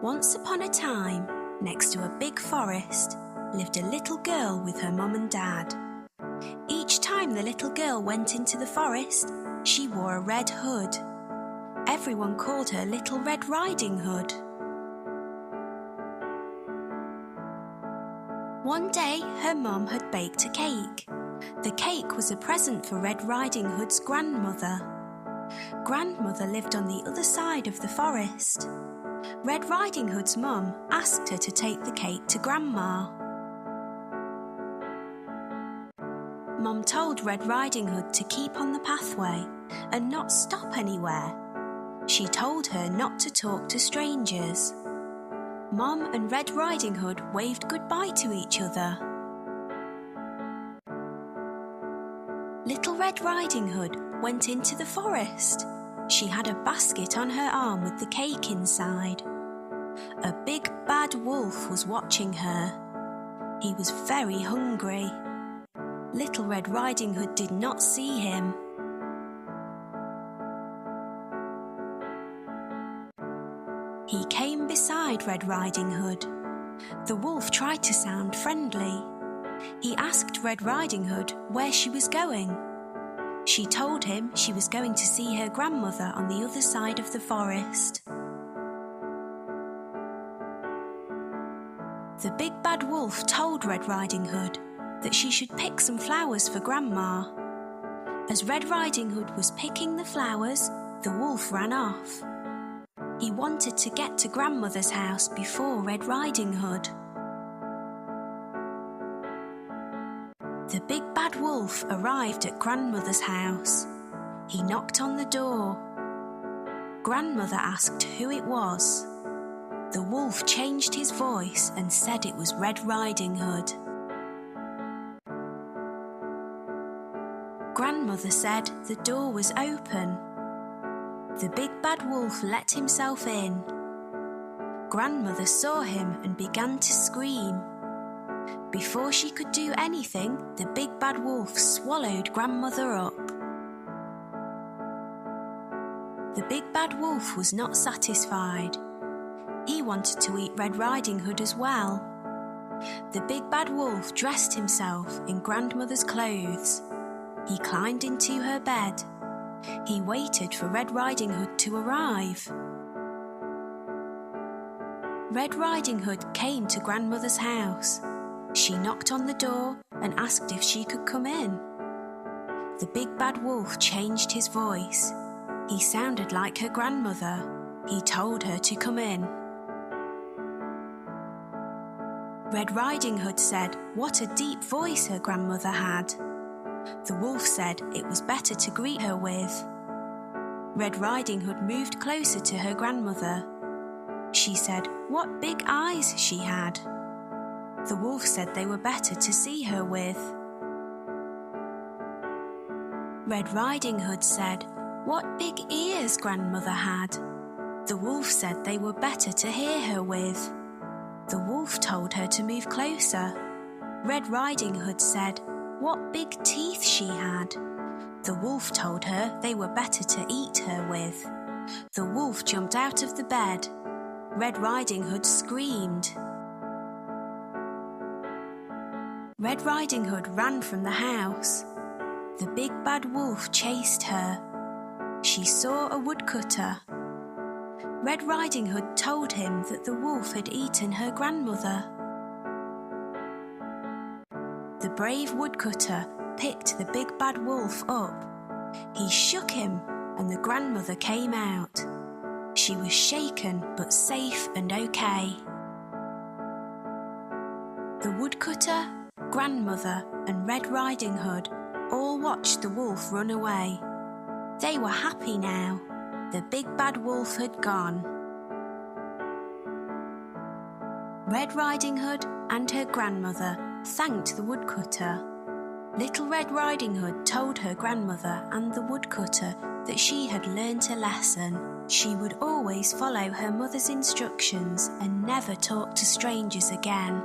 Once upon a time, next to a big forest, lived a little girl with her mum and dad. Each time the little girl went into the forest, she wore a red hood. Everyone called her Little Red Riding Hood. One day, her mum had baked a cake. The cake was a present for Red Riding Hood's grandmother. Grandmother lived on the other side of the forest. Red Riding Hood's mum asked her to take the cake to Grandma. Mum told Red Riding Hood to keep on the pathway and not stop anywhere. She told her not to talk to strangers. Mum and Red Riding Hood waved goodbye to each other. Little Red Riding Hood went into the forest. She had a basket on her arm with the cake inside. A big bad wolf was watching her. He was very hungry. Little Red Riding Hood did not see him. He came beside Red Riding Hood. The wolf tried to sound friendly. He asked Red Riding Hood where she was going. She told him she was going to see her grandmother on the other side of the forest. The big bad wolf told Red Riding Hood that she should pick some flowers for Grandma. As Red Riding Hood was picking the flowers, the wolf ran off. He wanted to get to Grandmother's house before Red Riding Hood. The big bad wolf arrived at Grandmother's house. He knocked on the door. Grandmother asked who it was. The wolf changed his voice and said it was Red Riding Hood. Grandmother said the door was open. The big bad wolf let himself in. Grandmother saw him and began to scream. Before she could do anything, the big bad wolf swallowed Grandmother up. The big bad wolf was not satisfied. He wanted to eat Red Riding Hood as well. The big bad wolf dressed himself in Grandmother's clothes. He climbed into her bed. He waited for Red Riding Hood to arrive. Red Riding Hood came to Grandmother's house. She knocked on the door and asked if she could come in. The big bad wolf changed his voice. He sounded like her grandmother. He told her to come in. Red Riding Hood said what a deep voice her grandmother had. The wolf said it was better to greet her with. Red Riding Hood moved closer to her grandmother. She said what big eyes she had. The wolf said they were better to see her with. Red Riding Hood said what big ears Grandmother had. The wolf said they were better to hear her with. The wolf told her to move closer. Red Riding Hood said what big teeth she had. The wolf told her they were better to eat her with. The wolf jumped out of the bed. Red Riding Hood screamed. Red Riding Hood ran from the house. The big bad wolf chased her. She saw a woodcutter. Red Riding Hood told him that the wolf had eaten her grandmother. The brave woodcutter picked the big bad wolf up. He shook him and the grandmother came out. She was shaken but safe and okay. The woodcutter, Grandmother and Red Riding Hood all watched the wolf run away. They were happy now. The big bad wolf had gone. Red Riding Hood and her grandmother thanked the woodcutter. Little Red Riding Hood told her grandmother and the woodcutter that she had learnt a lesson. She would always follow her mother's instructions and never talk to strangers again.